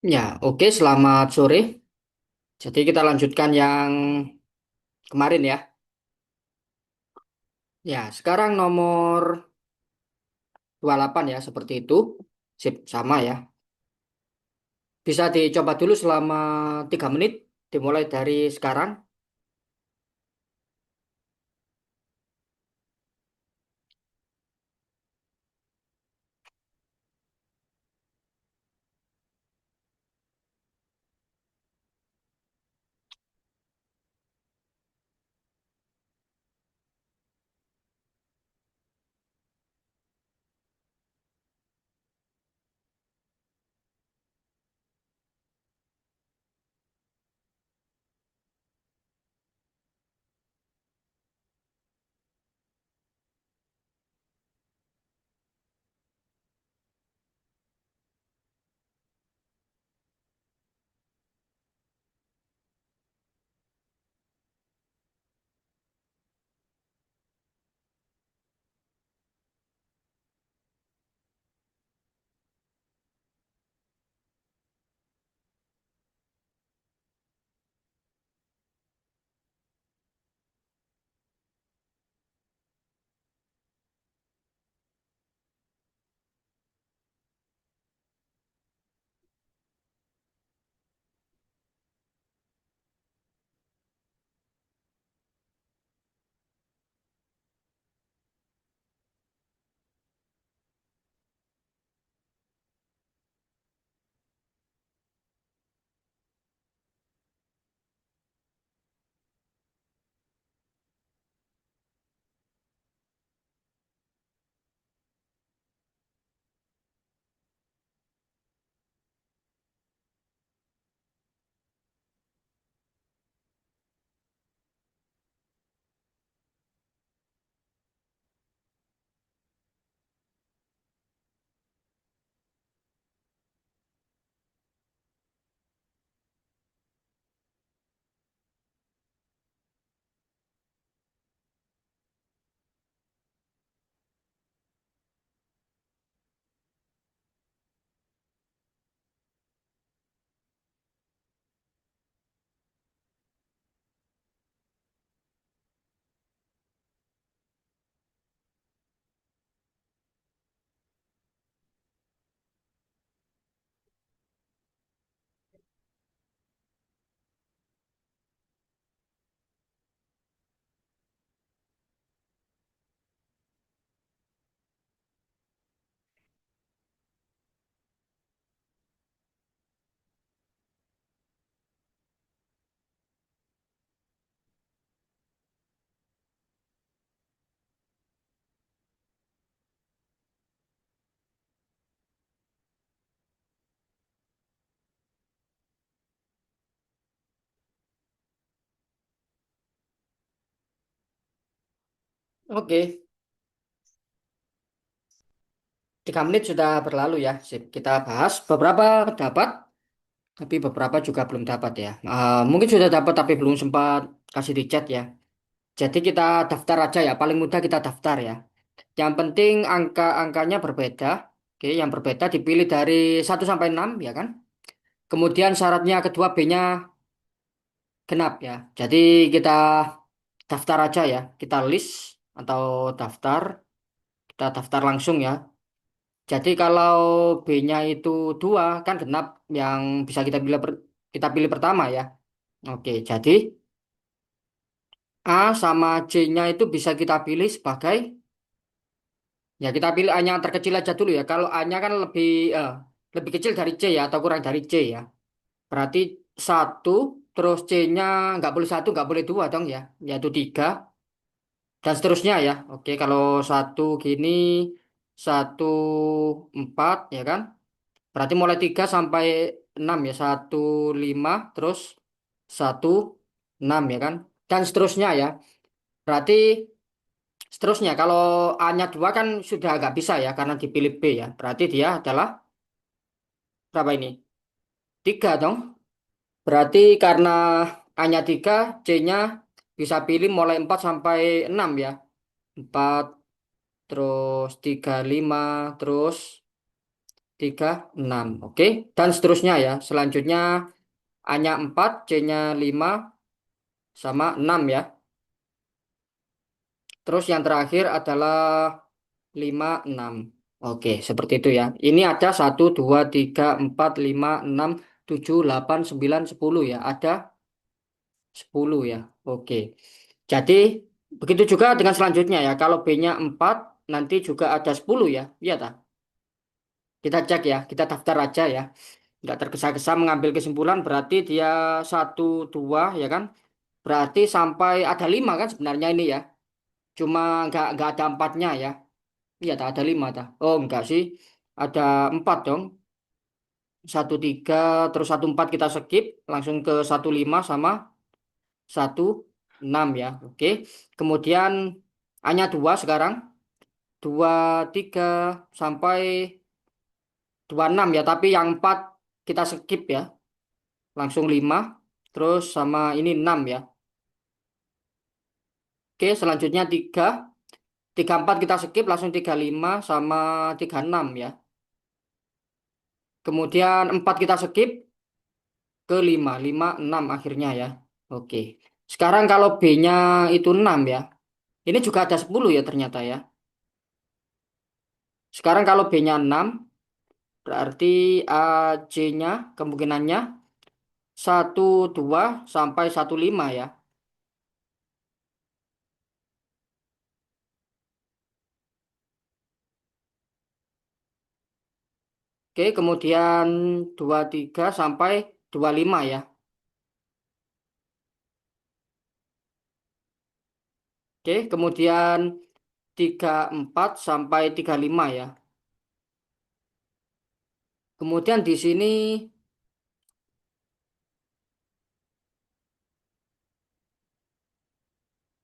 Ya, oke, selamat sore. Jadi kita lanjutkan yang kemarin ya. Ya, sekarang nomor 28 ya, seperti itu. Sip, sama ya. Bisa dicoba dulu selama 3 menit, dimulai dari sekarang. Oke, 3 menit sudah berlalu ya. Sip, kita bahas beberapa dapat, tapi beberapa juga belum dapat ya. Mungkin sudah dapat tapi belum sempat kasih di chat ya. Jadi kita daftar aja ya. Paling mudah kita daftar ya. Yang penting angka-angkanya berbeda. Oke, yang berbeda dipilih dari 1 sampai 6 ya kan. Kemudian syaratnya kedua B-nya genap ya. Jadi kita daftar aja ya. Kita list atau daftar. Kita daftar langsung ya. Jadi kalau B-nya itu 2 kan genap yang bisa kita pilih pertama ya. Oke, jadi A sama C-nya itu bisa kita pilih sebagai, ya kita pilih A-nya yang terkecil aja dulu ya. Kalau A-nya kan lebih kecil dari C ya atau kurang dari C ya. Berarti satu, terus C-nya nggak boleh satu, nggak boleh dua dong ya, yaitu 3 dan seterusnya ya. Oke, kalau satu gini, satu empat ya kan. Berarti mulai 3 sampai 6 ya, satu lima, terus satu enam ya kan, dan seterusnya ya. Berarti seterusnya kalau A-nya 2 kan sudah nggak bisa ya karena dipilih B ya. Berarti dia adalah berapa ini? 3 dong. Berarti karena A-nya 3, C-nya bisa pilih mulai 4 sampai 6 ya. 4 terus 3 5 terus 3, 6. Oke. Dan seterusnya ya. Selanjutnya A-nya 4, C-nya 5, sama 6 ya. Terus yang terakhir adalah 5, 6. Oke, seperti itu ya. Ini ada 1, 2, 3, 4, 5, 6, 7, 8, 9, 10 ya. Ada 10 ya. Oke. Jadi begitu juga dengan selanjutnya ya. Kalau B-nya 4 nanti juga ada 10 ya. Iya tak? Kita cek ya, kita daftar aja ya. Nggak tergesa-gesa mengambil kesimpulan berarti dia 1, 2 ya kan. Berarti sampai ada 5 kan sebenarnya ini ya. Cuma nggak ada empatnya ya. Iya tak ada 5 tak? Oh enggak sih. Ada 4 dong. 1, 3 terus 1, 4 kita skip. Langsung ke 1, 5 sama 1, 6 ya. Oke. Kemudian hanya 2 sekarang. 2, 3 sampai 26 ya. Tapi yang 4 kita skip ya. Langsung 5. Terus sama ini 6 ya. Oke, selanjutnya 3, 4 kita skip langsung 35 sama 36 ya. Kemudian 4 kita skip ke 5, 5, 6 akhirnya ya. Oke. Sekarang kalau B-nya itu 6 ya. Ini juga ada 10 ya ternyata ya. Sekarang kalau B-nya 6 berarti AC-nya kemungkinannya 1, 2 sampai 1, 5 ya. Oke, kemudian 2, 3 sampai 25 ya. Oke, kemudian 3, 4 sampai 35 ya. Kemudian di sini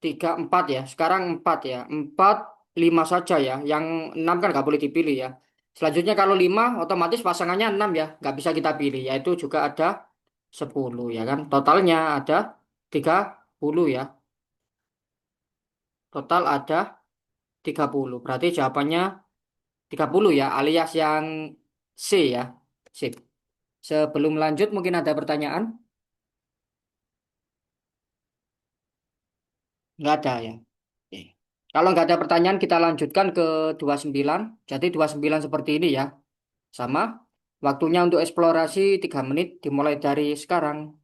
3, 4 ya. Sekarang 4 ya. 4, 5 saja ya. Yang 6 kan nggak boleh dipilih ya. Selanjutnya kalau 5 otomatis pasangannya 6 ya. Nggak bisa kita pilih. Yaitu juga ada 10 ya kan. Totalnya ada 30 ya. Total ada 30. Berarti jawabannya 30 ya. Alias yang C ya. Sip. Sebelum lanjut mungkin ada pertanyaan? Nggak ada ya. Oke. Kalau nggak ada pertanyaan kita lanjutkan ke 29. Jadi 29 seperti ini ya. Sama. Waktunya untuk eksplorasi 3 menit dimulai dari sekarang.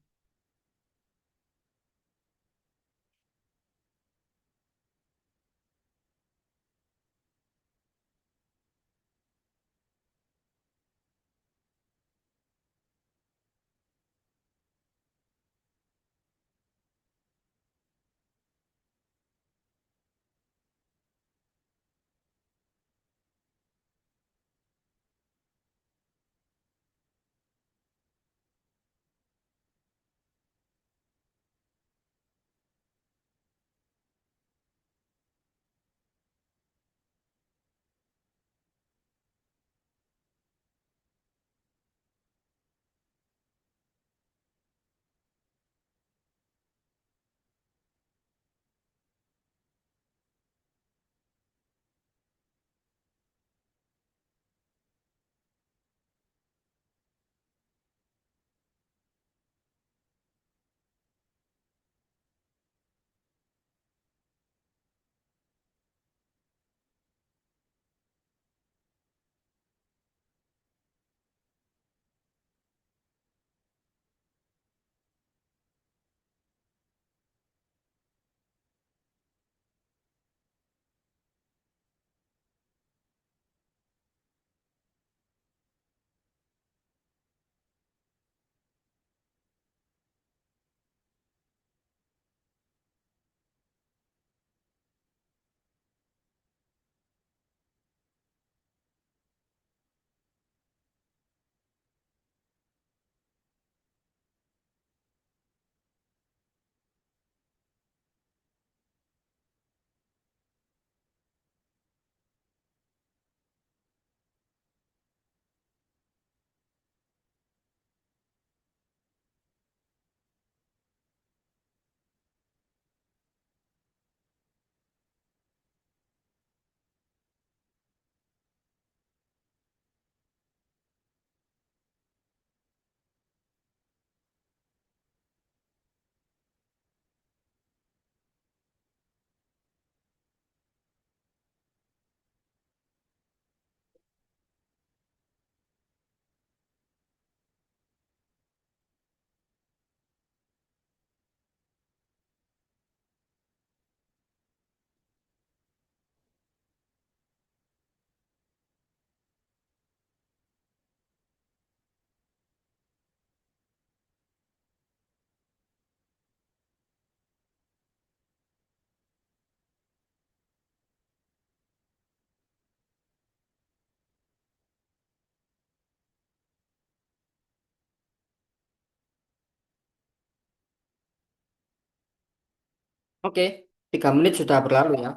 Oke, 3 menit sudah berlalu ya.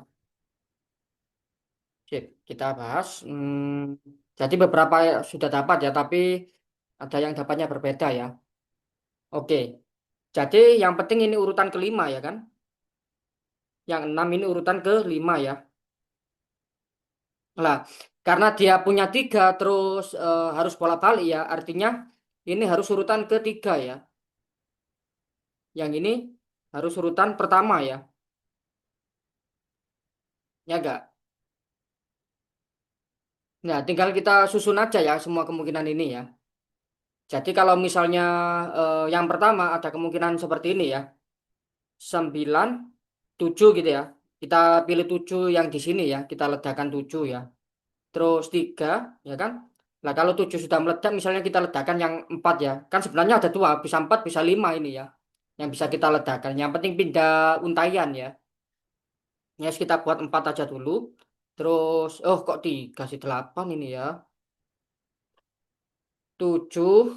Sip, kita bahas. Jadi beberapa sudah dapat ya, tapi ada yang dapatnya berbeda ya. Oke, jadi yang penting ini urutan kelima ya kan? Yang enam ini urutan kelima ya. Lah, karena dia punya tiga terus harus bolak-balik ya, artinya ini harus urutan ketiga ya. Yang ini harus urutan pertama ya. Ya enggak? Nah, tinggal kita susun aja ya semua kemungkinan ini ya. Jadi kalau misalnya yang pertama ada kemungkinan seperti ini ya. 9, 7 gitu ya. Kita pilih 7 yang di sini ya. Kita ledakan 7 ya. Terus 3 ya kan. Nah kalau 7 sudah meledak misalnya kita ledakan yang 4 ya. Kan sebenarnya ada dua. Bisa 4 bisa 5 ini ya. Yang bisa kita ledakan. Yang penting pindah untaian ya. Ya kita buat 4 aja dulu. Terus, oh kok 3 sih 8 ini ya. 7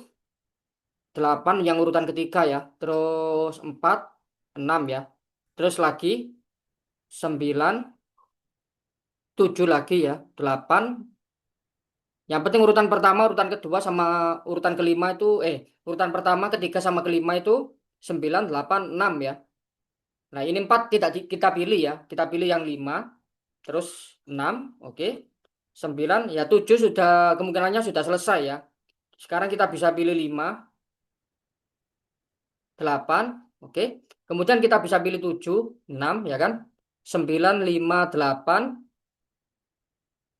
8 yang urutan ketiga ya. Terus 4 6 ya. Terus lagi 9 7 lagi ya. 8. Yang penting urutan pertama, urutan kedua sama urutan kelima itu urutan pertama, ketiga sama kelima itu 9 8 6 ya. Nah, ini 4 tidak kita pilih ya. Kita pilih yang 5 terus 6 oke. 9 ya 7 sudah kemungkinannya sudah selesai ya. Sekarang kita bisa pilih 5 8 oke. Kemudian kita bisa pilih 7 6 ya kan. 9 5 8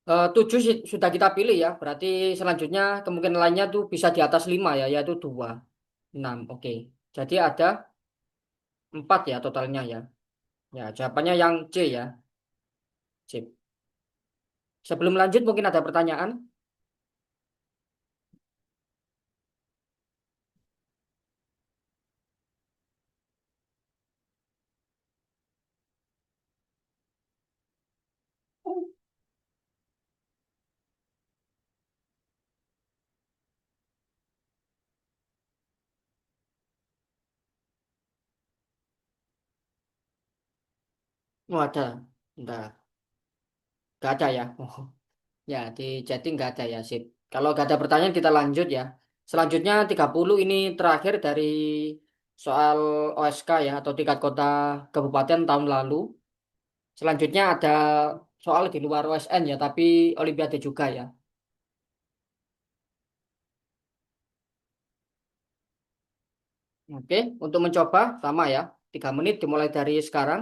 7 sudah kita pilih ya. Berarti selanjutnya kemungkinan lainnya tuh bisa di atas 5 ya, yaitu 2 6 oke. Jadi ada 4 ya totalnya ya. Ya, jawabannya yang C ya. C. Sebelum lanjut mungkin ada pertanyaan. Oh, ada. Enggak. Enggak ada ya. Oh, ya di chatting enggak ada ya, sip. Kalau enggak ada pertanyaan kita lanjut ya. Selanjutnya 30 ini terakhir dari soal OSK ya atau tingkat kota kabupaten tahun lalu. Selanjutnya ada soal di luar OSN ya, tapi Olimpiade juga ya. Oke, untuk mencoba sama ya. 3 menit dimulai dari sekarang.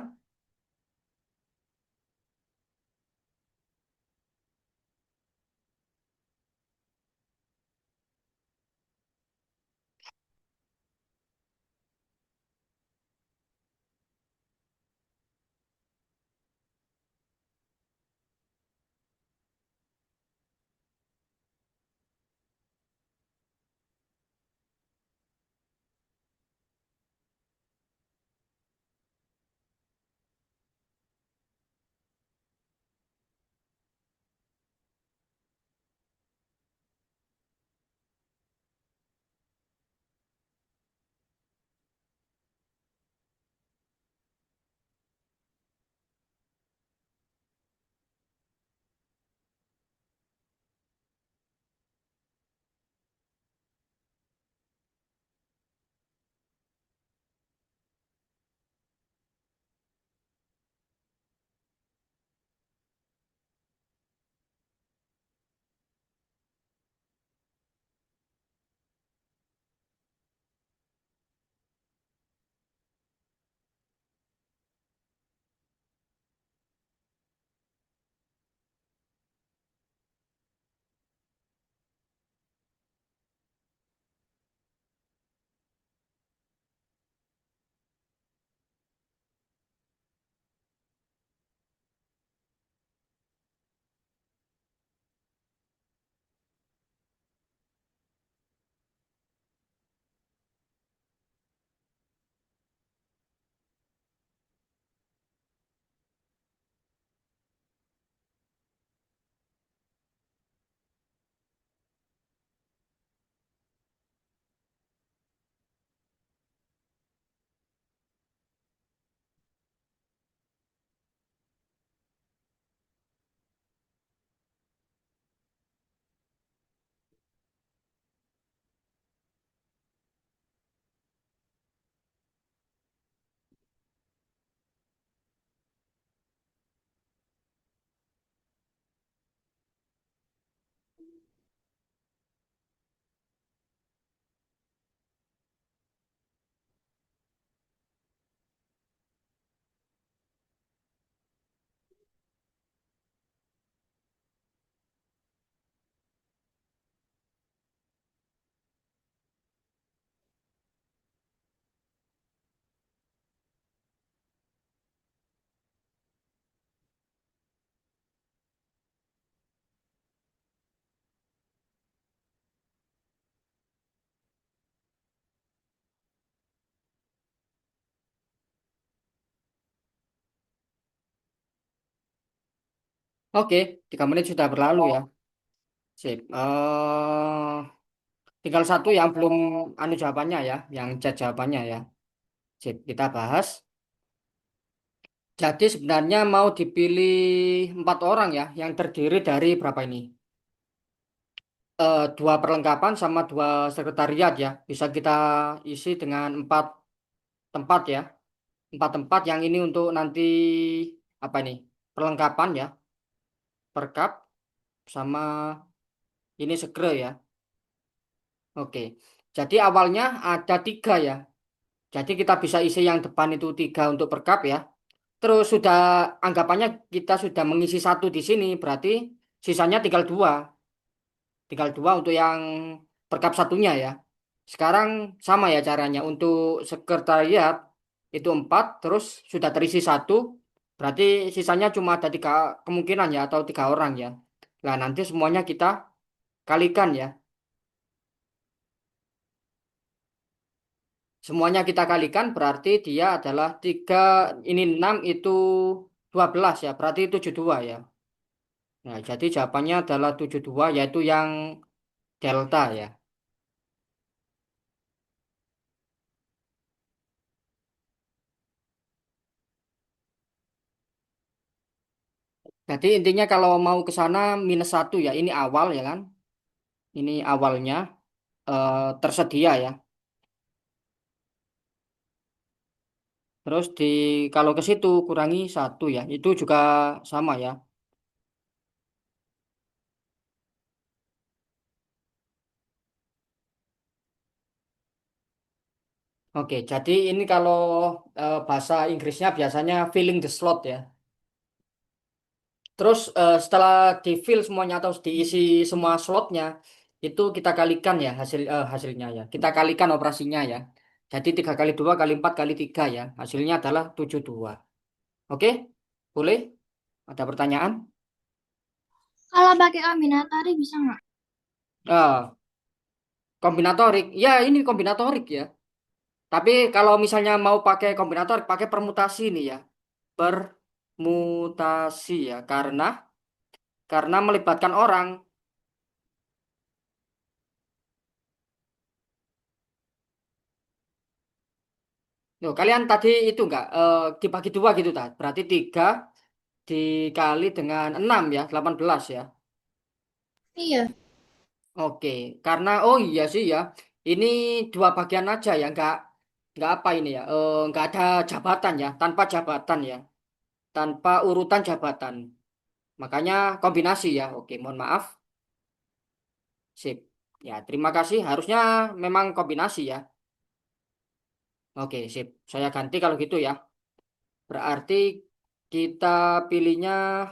Oke, 3 menit sudah berlalu ya. Sip. Tinggal satu yang belum anu jawabannya ya, yang chat jawabannya ya. Sip, kita bahas. Jadi sebenarnya mau dipilih 4 orang ya, yang terdiri dari berapa ini? 2 perlengkapan sama 2 sekretariat ya. Bisa kita isi dengan 4 tempat ya. 4 tempat yang ini untuk nanti apa ini? Perlengkapan ya, perkap sama ini segera ya. Oke. Jadi awalnya ada 3 ya. Jadi kita bisa isi yang depan itu 3 untuk perkap ya. Terus sudah anggapannya kita sudah mengisi satu di sini, berarti sisanya tinggal dua untuk yang perkap satunya ya. Sekarang sama ya caranya untuk sekretariat itu 4, terus sudah terisi satu, berarti sisanya cuma ada 3 kemungkinan ya atau 3 orang ya. Nah nanti semuanya kita kalikan ya, semuanya kita kalikan berarti dia adalah 3 ini 6 itu 12 ya, berarti 72 ya. Nah jadi jawabannya adalah 72 yaitu yang delta ya. Jadi intinya kalau mau ke sana -1 ya, ini awal ya kan. Ini awalnya tersedia ya. Terus kalau ke situ kurangi satu ya. Itu juga sama ya. Oke, jadi ini kalau bahasa Inggrisnya biasanya filling the slot ya. Terus setelah di fill semuanya atau diisi semua slotnya, itu kita kalikan ya hasilnya ya. Kita kalikan operasinya ya. Jadi 3 kali 2 kali 4 kali 3 ya. Hasilnya adalah 72. Oke, boleh? Ada pertanyaan? Kalau pakai kombinatori bisa nggak? Ah, kombinatorik. Ya, ini kombinatorik ya. Tapi kalau misalnya mau pakai kombinatorik, pakai permutasi nih ya. Permutasi ya, karena melibatkan orang. Loh, kalian tadi itu enggak dibagi 2 gitu tak? Berarti 3 dikali dengan 6 ya, 18 ya. Iya. Oke, karena oh iya sih ya. Ini 2 bagian aja ya, enggak apa ini ya. Enggak ada jabatan ya, tanpa jabatan ya. Tanpa urutan jabatan. Makanya kombinasi ya. Oke, mohon maaf. Sip. Ya, terima kasih. Harusnya memang kombinasi ya. Oke, sip. Saya ganti kalau gitu ya. Berarti kita pilihnya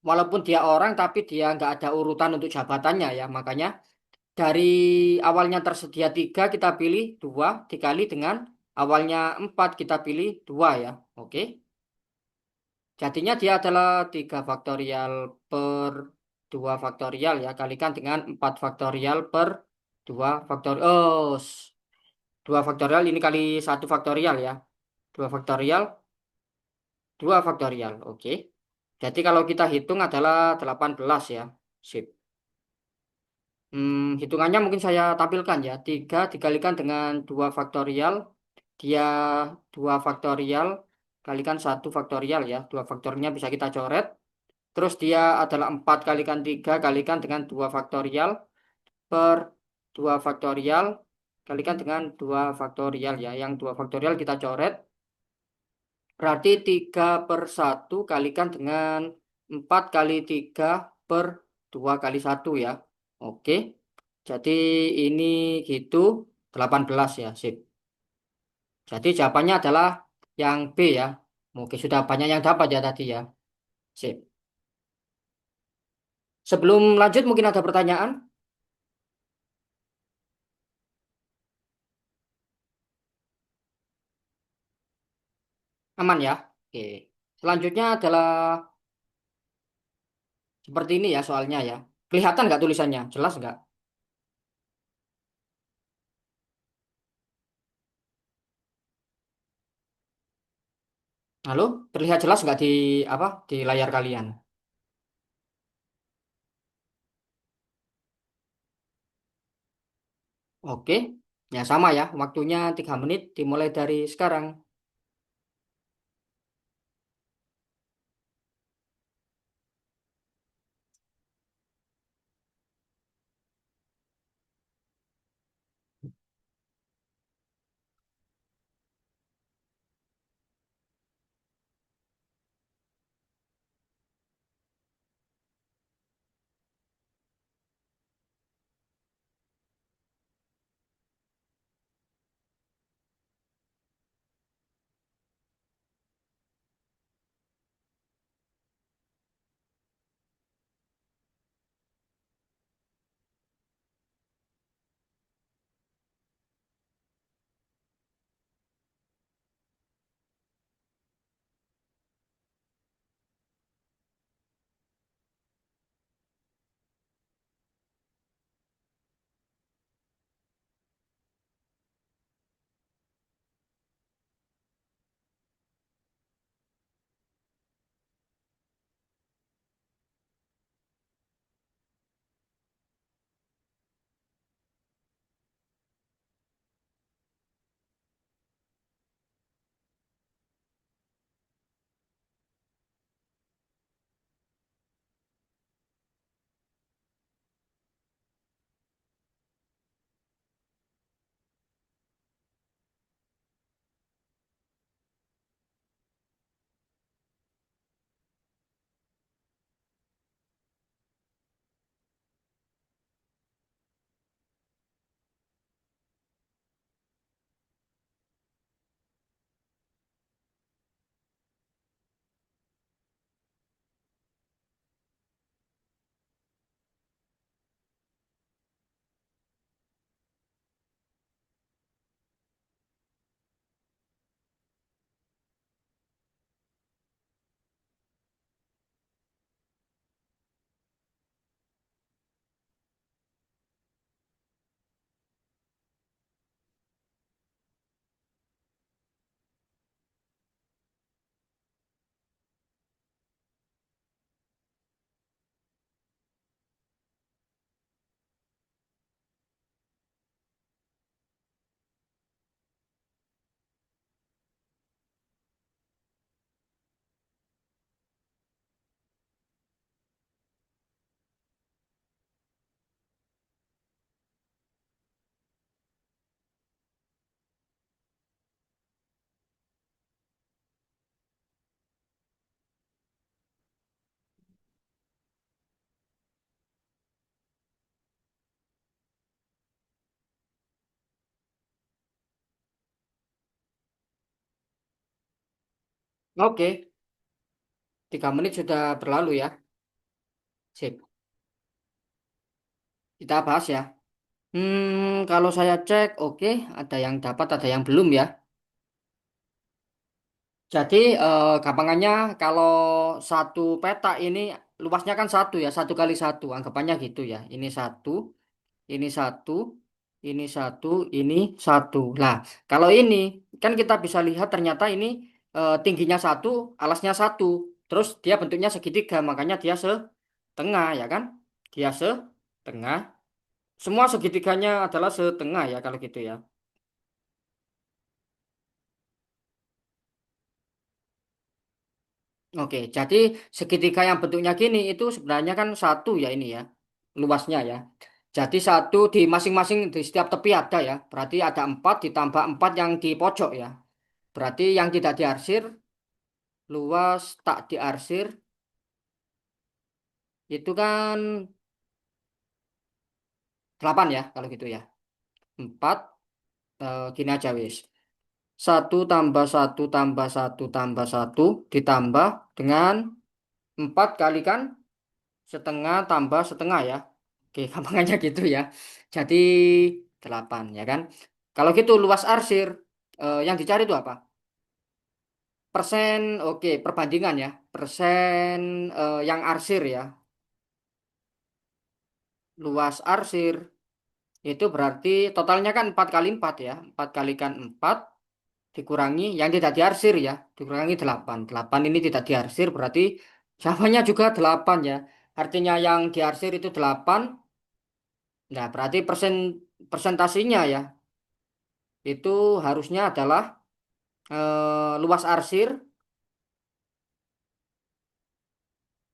walaupun dia orang tapi dia nggak ada urutan untuk jabatannya ya. Makanya dari awalnya tersedia 3 kita pilih 2 dikali dengan awalnya 4 kita pilih 2 ya. Oke. Jadinya dia adalah 3 faktorial per 2 faktorial ya. Kalikan dengan 4 faktorial per 2 faktorial. 2 faktorial ini kali 1 faktorial ya. 2 faktorial, 2 faktorial. Oke. Jadi kalau kita hitung adalah 18 ya. Sip. Hitungannya mungkin saya tampilkan ya. 3 dikalikan dengan 2 faktorial. Dia 2 faktorial kalikan 1 faktorial ya. 2 faktornya bisa kita coret. Terus dia adalah 4 kalikan 3 kalikan dengan 2 faktorial per 2 faktorial kalikan dengan 2 faktorial ya. Yang 2 faktorial kita coret. Berarti 3/1 kalikan dengan 4 kali 3 per 2 kali 1 ya. Oke. Jadi ini gitu 18 ya. Sip. Jadi jawabannya adalah yang B ya. Oke, sudah banyak yang dapat ya tadi ya. Sip. Sebelum lanjut mungkin ada pertanyaan? Aman ya? Oke. Selanjutnya adalah seperti ini ya soalnya ya. Kelihatan nggak tulisannya? Jelas nggak? Halo, terlihat jelas nggak di apa di layar kalian? Oke, ya sama ya. Waktunya 3 menit dimulai dari sekarang. Oke, 3 menit sudah berlalu ya. Sip, kita bahas ya. Kalau saya cek, oke, ada yang dapat, ada yang belum ya. Jadi, gampangannya kalau satu peta ini luasnya kan satu ya, 1 kali 1, anggapannya gitu ya. Ini satu, ini satu, ini satu. Nah, kalau ini kan kita bisa lihat ternyata ini tingginya satu, alasnya satu. Terus dia bentuknya segitiga, makanya dia setengah ya kan? Dia setengah. Semua segitiganya adalah setengah ya kalau gitu ya. Oke, jadi segitiga yang bentuknya gini itu sebenarnya kan satu ya ini ya, luasnya ya. Jadi satu di masing-masing di setiap tepi ada ya. Berarti ada 4 ditambah 4 yang di pojok ya. Berarti yang tidak diarsir, luas tak diarsir, itu kan 8 ya kalau gitu ya. 4, gini aja wis. Satu tambah satu tambah satu tambah satu ditambah dengan 4 kalikan setengah tambah setengah ya. Oke, gampangannya gitu ya. Jadi 8 ya kan. Kalau gitu luas arsir, yang dicari itu apa? Persen, oke, perbandingan ya. Persen yang arsir ya. Luas arsir itu berarti totalnya kan 4 kali 4 ya. 4 kalikan 4 dikurangi yang tidak diarsir ya, dikurangi 8. 8 ini tidak diarsir berarti jawabannya juga 8 ya. Artinya yang diarsir itu 8. Nah, berarti persentasinya ya itu harusnya adalah luas arsir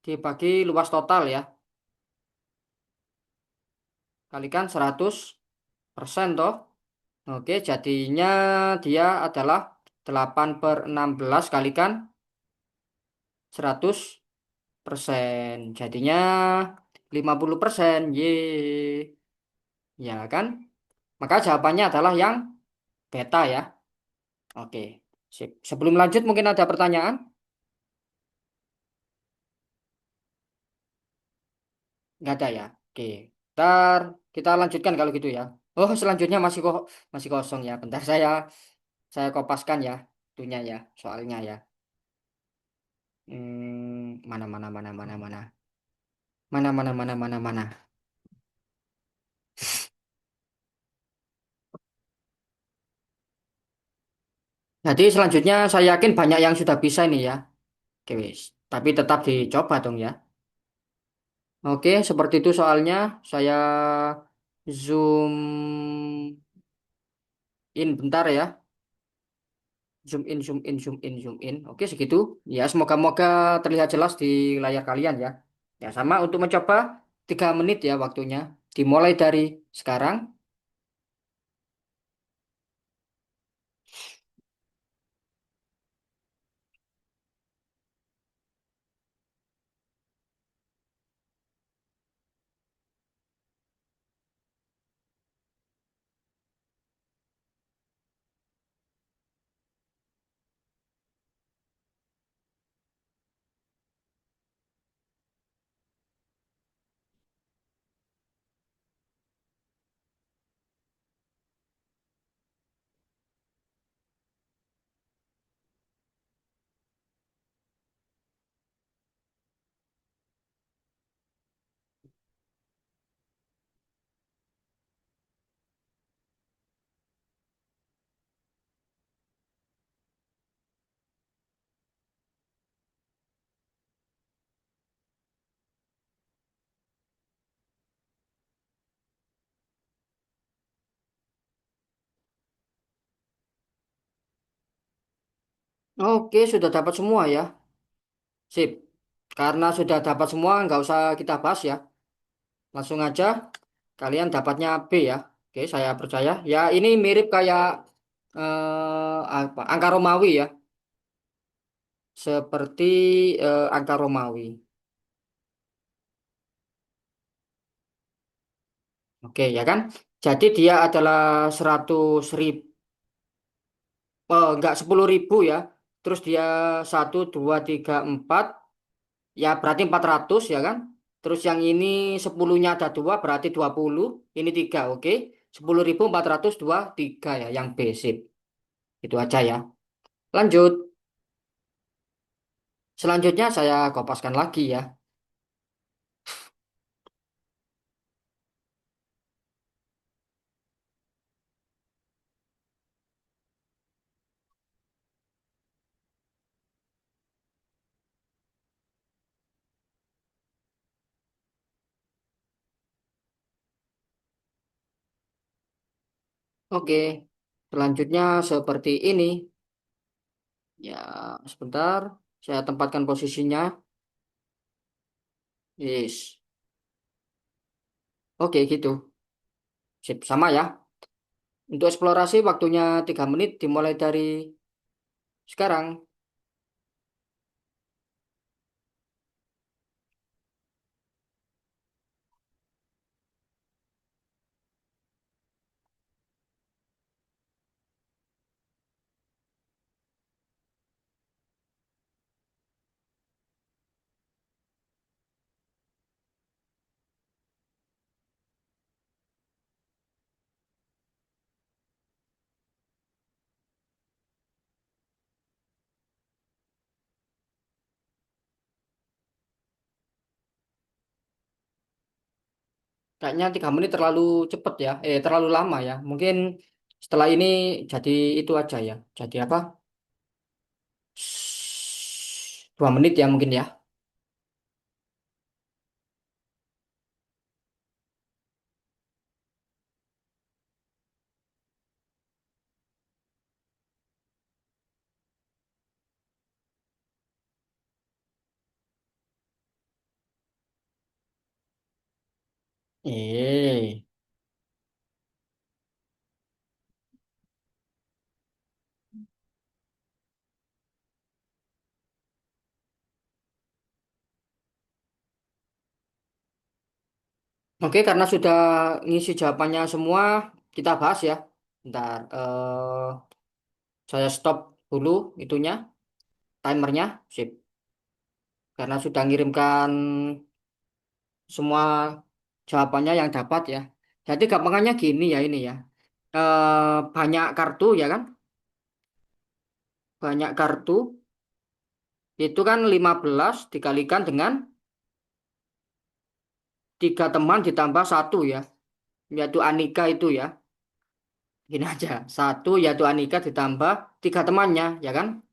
dibagi luas total ya. Kalikan 100% toh. Oke, jadinya dia adalah 8/16 kalikan 100%. Jadinya 50%. Ye. Ya kan? Maka jawabannya adalah yang beta ya. Oke. Sip. Sebelum lanjut mungkin ada pertanyaan? Nggak ada ya. Oke. Ntar kita lanjutkan kalau gitu ya. Oh, selanjutnya masih kosong ya. Bentar saya kopaskan ya itunya ya, soalnya ya. Mana mana mana mana mana. Mana mana mana mana mana. Jadi selanjutnya saya yakin banyak yang sudah bisa ini ya. Oke, wis. Tapi tetap dicoba dong ya. Oke, seperti itu soalnya saya zoom in bentar ya. Zoom in, zoom in, zoom in, zoom in. Oke, segitu. Ya, semoga-moga terlihat jelas di layar kalian ya. Ya, sama untuk mencoba 3 menit ya waktunya. Dimulai dari sekarang. Oke, sudah dapat semua ya. Sip. Karena sudah dapat semua, nggak usah kita bahas ya. Langsung aja, kalian dapatnya B ya. Oke, saya percaya. Ya, ini mirip kayak apa? Angka Romawi ya. Seperti angka Romawi. Oke, ya kan? Jadi dia adalah 100.000, enggak 10.000 ya. Terus dia 1, 2, 3, 4, ya berarti 400 ya kan? Terus yang ini 10-nya ada 2 berarti 20. Ini 3, oke. 10.402 3 ya, yang basic. Itu aja ya. Lanjut. Selanjutnya saya kopaskan lagi ya. Oke. Selanjutnya seperti ini. Ya, sebentar. Saya tempatkan posisinya. Yes. Oke, gitu. Sip, sama ya. Untuk eksplorasi waktunya 3 menit dimulai dari sekarang. Kayaknya 3 menit terlalu cepet ya. Terlalu lama ya. Mungkin Setelah ini jadi itu aja ya. Jadi apa? 2 menit ya mungkin ya. Oke, karena sudah ngisi jawabannya semua, kita bahas ya. Bentar, saya stop dulu itunya, timernya, sip. Karena sudah ngirimkan semua jawabannya yang dapat ya. Jadi gampangannya gini ya ini ya. Banyak kartu ya kan? Banyak kartu itu kan 15 dikalikan dengan 3 teman ditambah satu ya. Yaitu Anika itu ya. Gini aja. Satu yaitu Anika ditambah 3 temannya ya kan?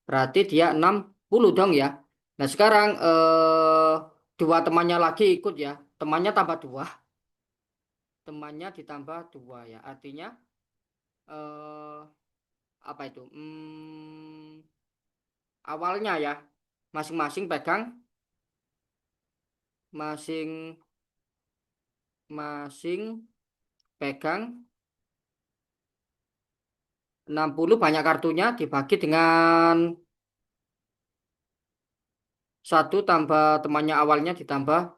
Berarti dia 60 dong ya. Nah sekarang 2 temannya lagi ikut ya. Temannya tambah 2. Temannya ditambah 2 ya. Artinya eh, apa itu? Awalnya ya. Masing-masing pegang. Masing-masing pegang 60 banyak kartunya dibagi dengan satu tambah temannya awalnya ditambah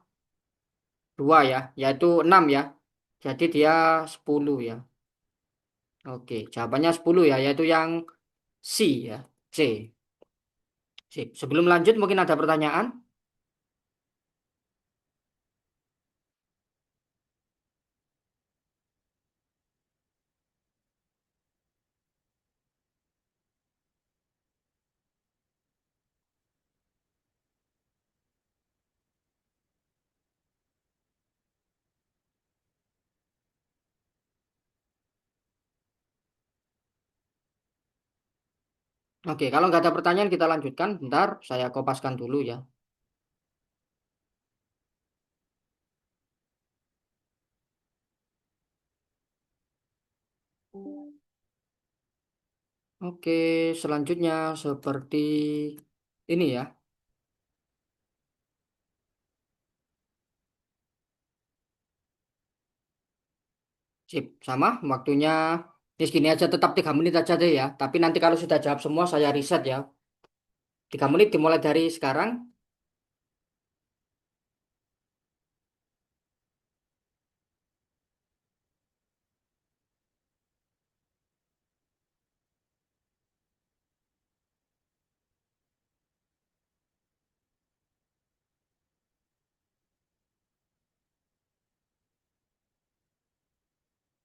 2 ya. Yaitu 6 ya. Jadi dia 10 ya. Oke, jawabannya 10 ya, yaitu yang C ya, C. Sip. Sebelum lanjut mungkin ada pertanyaan? Oke, kalau nggak ada pertanyaan kita lanjutkan. Bentar, saya kopaskan dulu ya. Oke, selanjutnya seperti ini ya. Sip, sama waktunya. Ini segini aja tetap 3 menit aja deh ya. Tapi nanti kalau sudah jawab semua saya riset ya. 3 menit dimulai dari sekarang.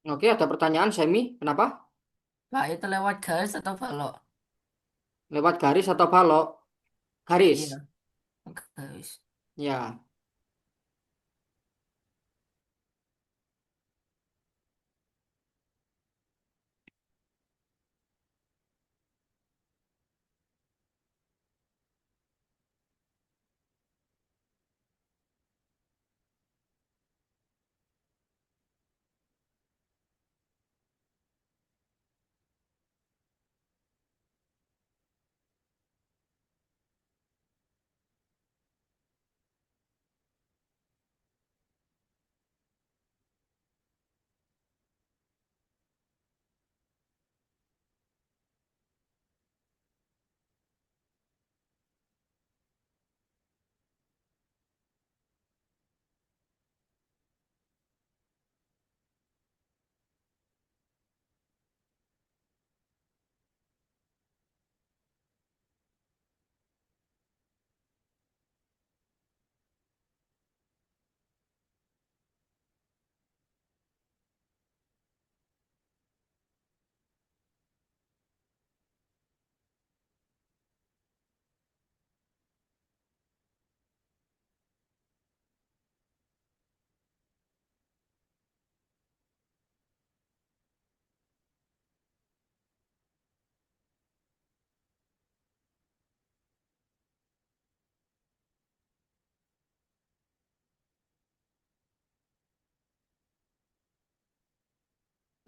Oke, ada pertanyaan Semi. Kenapa? Pak, itu lewat garis atau balok? Lewat garis atau balok? Garis. Iya, garis. Ya.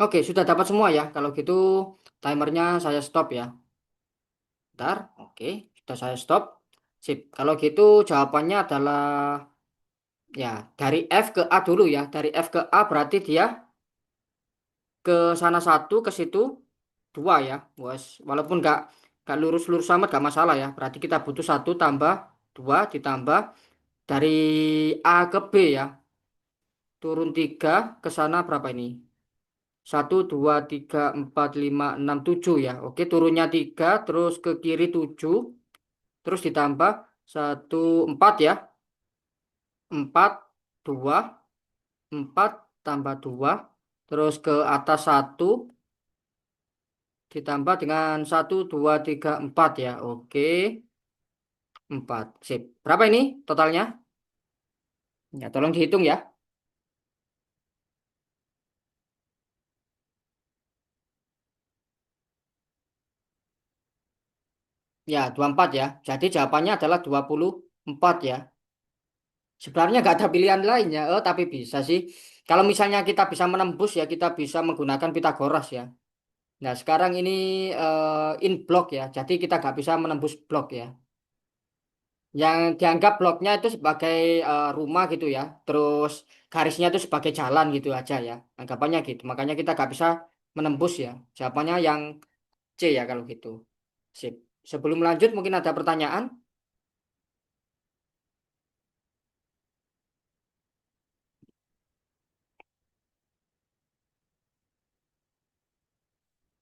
Oke, sudah dapat semua ya. Kalau gitu timernya saya stop ya. Bentar, oke, sudah saya stop. Sip. Kalau gitu jawabannya adalah ya dari F ke A dulu ya. Dari F ke A berarti dia ke sana satu, ke situ dua ya. Bos, walaupun nggak lurus-lurus sama nggak masalah ya. Berarti kita butuh satu tambah dua ditambah dari A ke B ya. Turun tiga ke sana berapa ini? Satu, dua, tiga, empat, lima, enam, tujuh ya. Oke, turunnya tiga, terus ke kiri tujuh, terus ditambah satu, empat ya. Empat, dua, empat tambah dua, terus ke atas satu, ditambah dengan satu, dua, tiga, empat ya. Oke, empat. Sip. Berapa ini totalnya? Ya, tolong dihitung ya. Ya, 24 ya. Jadi jawabannya adalah 24 ya. Sebenarnya nggak ada pilihan lainnya, tapi bisa sih. Kalau misalnya kita bisa menembus ya, kita bisa menggunakan Pitagoras ya. Nah, sekarang ini in block ya, jadi kita nggak bisa menembus blok ya. Yang dianggap bloknya itu sebagai rumah gitu ya, terus garisnya itu sebagai jalan gitu aja ya. Anggapannya gitu. Makanya kita nggak bisa menembus ya. Jawabannya yang C ya kalau gitu. Sip. Sebelum lanjut mungkin ada pertanyaan?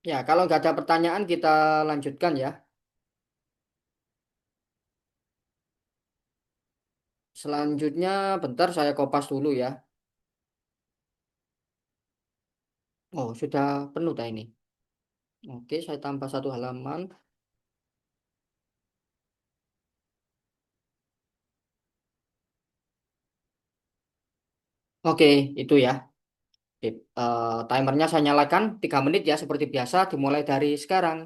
Ya, kalau nggak ada pertanyaan kita lanjutkan ya. Selanjutnya, bentar saya kopas dulu ya. Oh, sudah penuh dah ini. Oke, saya tambah satu halaman. Oke, itu ya. Sip. Timernya saya nyalakan 3 menit ya, seperti biasa. Dimulai dari sekarang.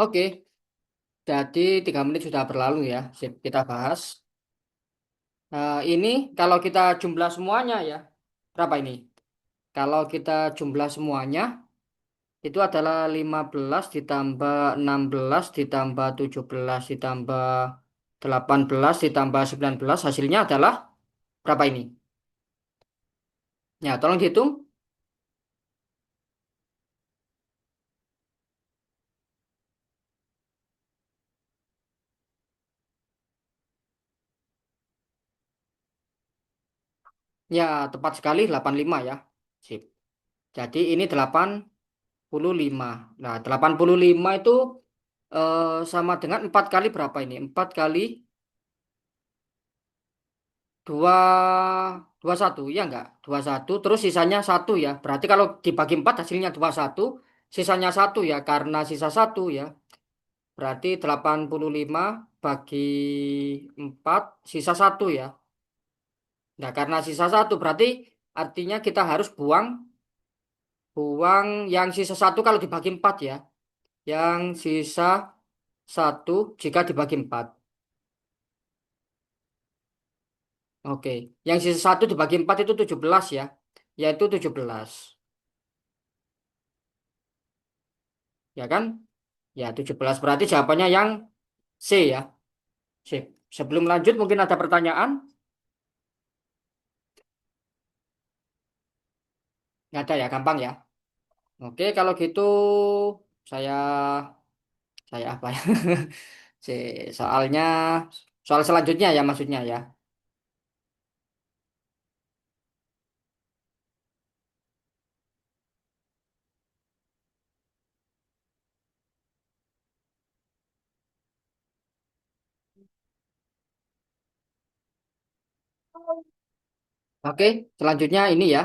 Oke, jadi 3 menit sudah berlalu ya. Sip, kita bahas. Ini kalau kita jumlah semuanya ya, berapa ini? Kalau kita jumlah semuanya, itu adalah 15 ditambah 16 ditambah 17 ditambah 18 ditambah 19 hasilnya adalah berapa ini? Ya, tolong dihitung. Ya, tepat sekali 85 ya. Sip. Jadi ini 85. Nah, 85 itu eh, sama dengan 4 kali berapa ini? 4 kali dua, 21 ya enggak? 21 terus sisanya satu ya. Berarti kalau dibagi 4 hasilnya 21, sisanya satu ya karena sisa satu ya. Berarti 85 bagi 4 sisa satu ya. Nah, karena sisa satu berarti artinya kita harus buang buang yang sisa satu kalau dibagi 4 ya. Yang sisa satu jika dibagi 4. Oke. Yang sisa satu dibagi 4 itu 17 ya. Yaitu 17. Ya kan? Ya, 17 berarti jawabannya yang C ya. Sip. Sebelum lanjut mungkin ada pertanyaan? Nggak ada ya, gampang ya. Oke, kalau gitu saya apa ya? C, soalnya soal selanjutnya ya maksudnya ya. Oke, selanjutnya ini ya.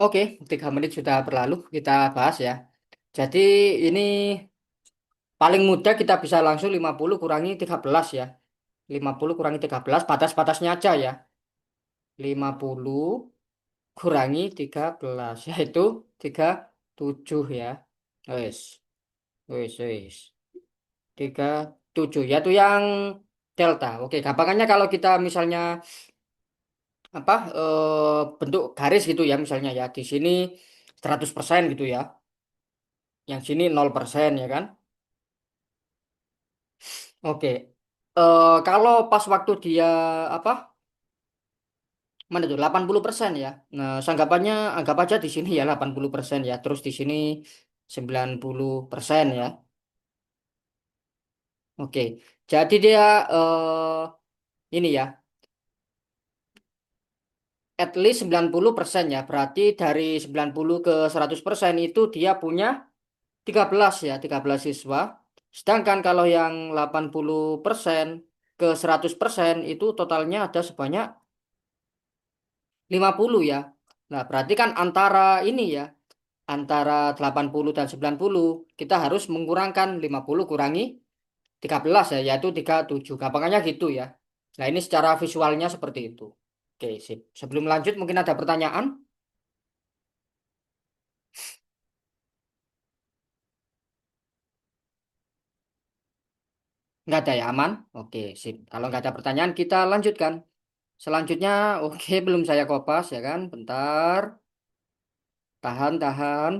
Oke, 3 menit sudah berlalu. Kita bahas ya. Jadi ini paling mudah kita bisa langsung 50 kurangi 13 ya. 50 kurangi 13 batas-batasnya aja ya. 50 kurangi 13 yaitu 37 ya. Wes, wes. 37 yaitu yang delta. Oke, gampangannya kalau kita misalnya bentuk garis gitu ya misalnya ya di sini 100% gitu ya. Yang sini 0% ya kan? Oke. Kalau pas waktu dia apa? Mana tuh 80% ya. Nah, sanggapannya anggap aja di sini ya 80% ya. Terus di sini 90% ya. Oke. Jadi dia ini ya, at least 90% ya. Berarti dari 90 ke 100% itu dia punya 13 ya, 13 siswa. Sedangkan kalau yang 80% ke 100% itu totalnya ada sebanyak 50 ya. Nah, berarti kan antara ini ya, antara 80 dan 90 kita harus mengurangkan 50 kurangi 13 ya, yaitu 37. Gampangannya gitu ya. Nah, ini secara visualnya seperti itu. Oke, sip. Sebelum lanjut mungkin ada pertanyaan? Nggak ada ya, aman? Oke, sip. Kalau nggak ada pertanyaan kita lanjutkan. Selanjutnya, oke, belum saya kopas ya kan? Bentar, tahan, tahan.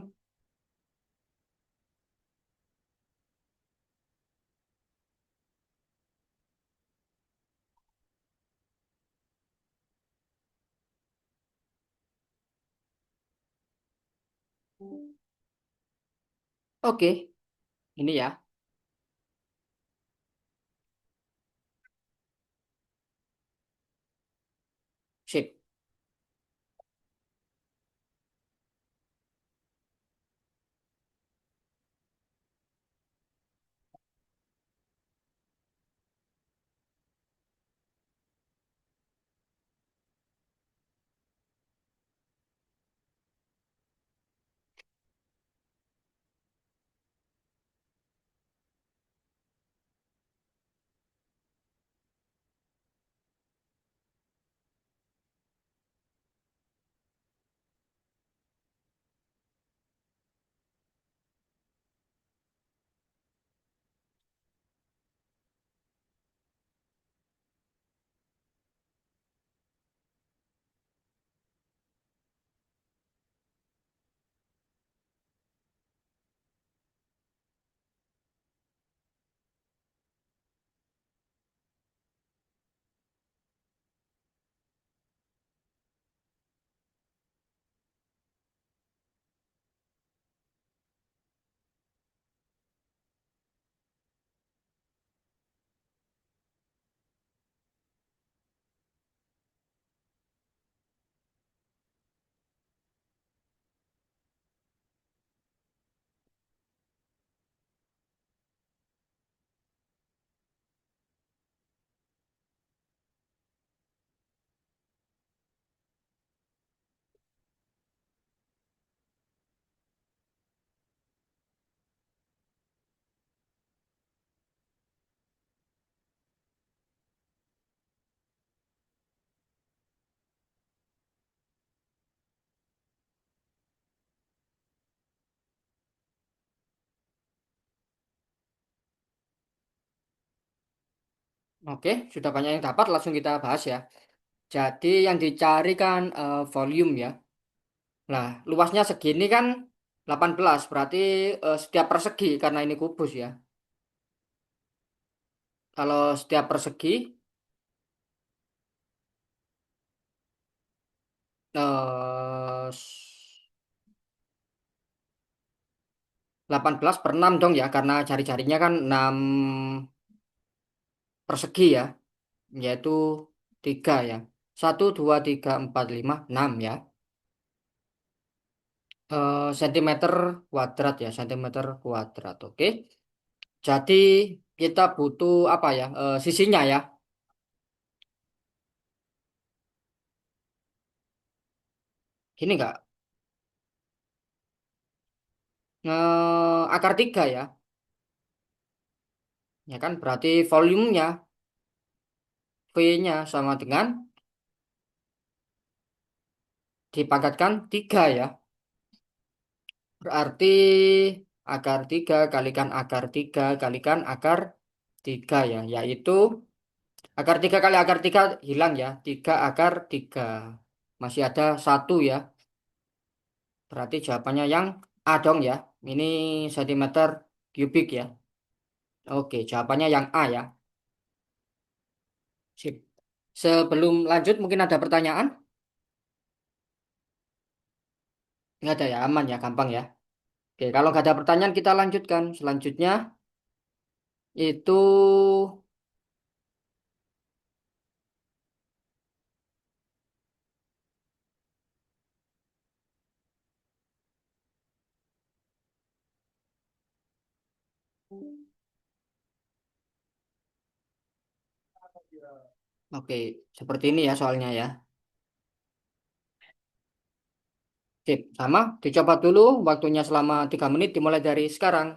Oke, ini ya, sip. Oke, sudah banyak yang dapat, langsung kita bahas ya. Jadi yang dicari kan volume ya. Nah, luasnya segini kan 18, berarti setiap persegi karena ini kubus ya. Kalau setiap persegi eh, 18 per 6 dong ya, karena jari-jarinya kan 6 persegi ya, yaitu 3 ya. 1, 2, 3, 4, 5, 6 ya. Sentimeter kuadrat ya, sentimeter kuadrat. Oke. Jadi kita butuh apa ya? Sisinya ya. Gini nggak? Akar 3 ya. Ya kan berarti volumenya V-nya sama dengan dipangkatkan 3 ya. Berarti akar 3 kalikan akar 3 ya. Yaitu akar 3 kali akar 3 hilang ya. 3 akar 3. Masih ada 1 ya. Berarti jawabannya yang A dong ya. Ini sentimeter kubik ya. Oke, jawabannya yang A ya. Sip. Sebelum lanjut mungkin ada pertanyaan? Nggak ada ya, aman ya, gampang ya. Oke, kalau nggak ada pertanyaan kita lanjutkan. Selanjutnya itu, oke, seperti ini ya soalnya ya. Sip, sama. Dicoba dulu waktunya selama 3 menit dimulai dari sekarang.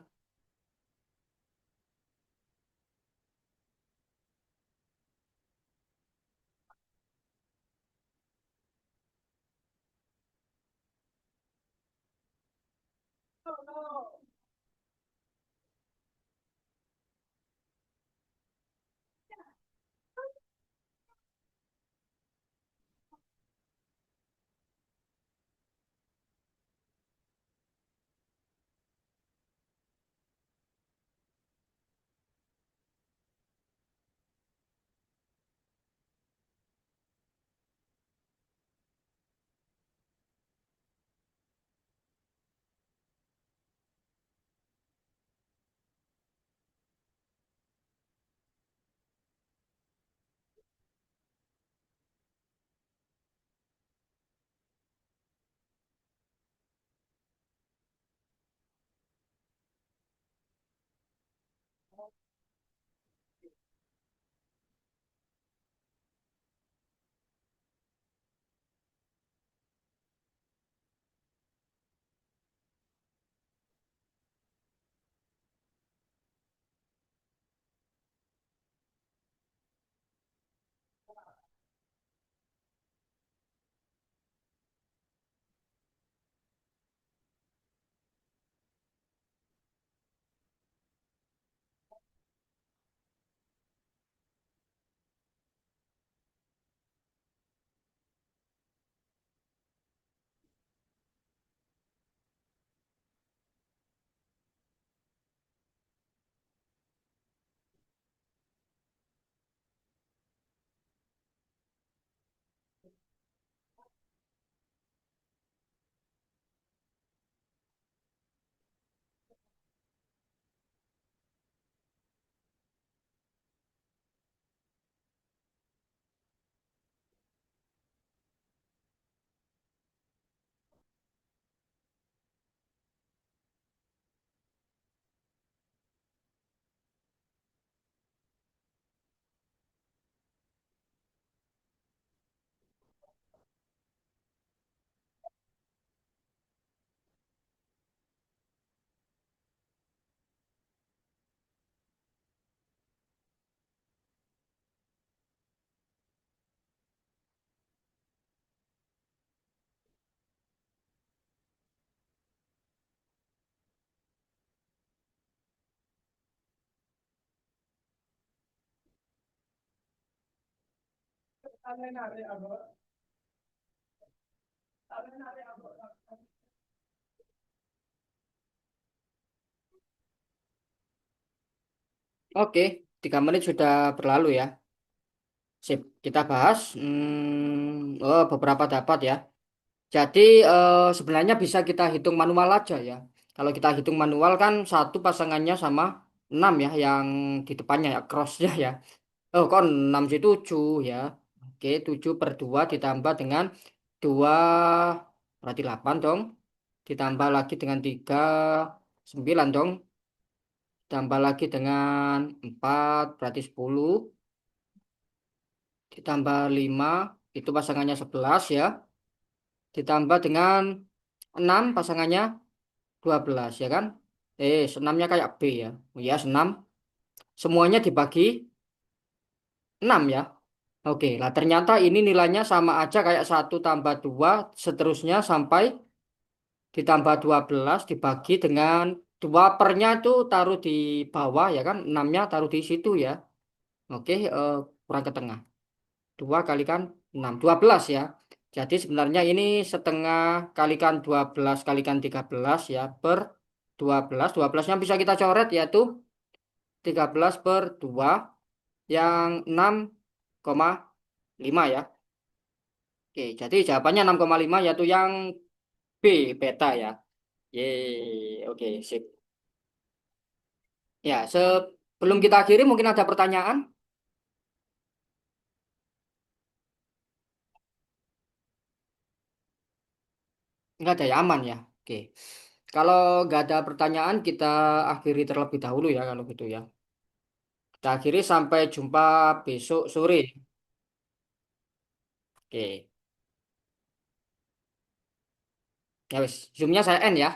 Oke, 3 menit sudah berlalu ya. Sip, kita bahas beberapa dapat ya. Jadi sebenarnya bisa kita hitung manual aja ya. Kalau kita hitung manual kan satu pasangannya sama 6 ya, yang di depannya ya, crossnya ya. Oh, kok 6 sih 7 ya. Oke, 7/2 ditambah dengan 2 berarti 8 dong. Ditambah lagi dengan 3 9 dong. Ditambah lagi dengan 4 berarti 10. Ditambah 5 itu pasangannya 11 ya. Ditambah dengan 6 pasangannya 12 ya kan? 6-nya kayak B ya. Oh ya, 6. Semuanya dibagi 6 ya. Oke, lah ternyata ini nilainya sama aja kayak 1 tambah 2 seterusnya sampai ditambah 12 dibagi dengan 2/nya itu taruh di bawah ya kan? 6-nya taruh di situ ya. Oke, kurang ke tengah. 2 kalikan 6, 12 ya. Jadi sebenarnya ini setengah kalikan 12 kalikan 13 ya per 12. 12-nya bisa kita coret yaitu 13/2 yang 6,5 ya. Oke, jadi jawabannya 6,5 yaitu yang B, beta ya. Yeay, oke, sip. Ya, sebelum kita akhiri mungkin ada pertanyaan? Nggak ada ya, aman ya. Oke. Kalau nggak ada pertanyaan, kita akhiri terlebih dahulu ya kalau gitu ya. Kita akhiri sampai jumpa besok sore. Oke. Ya wis, zoomnya saya end ya.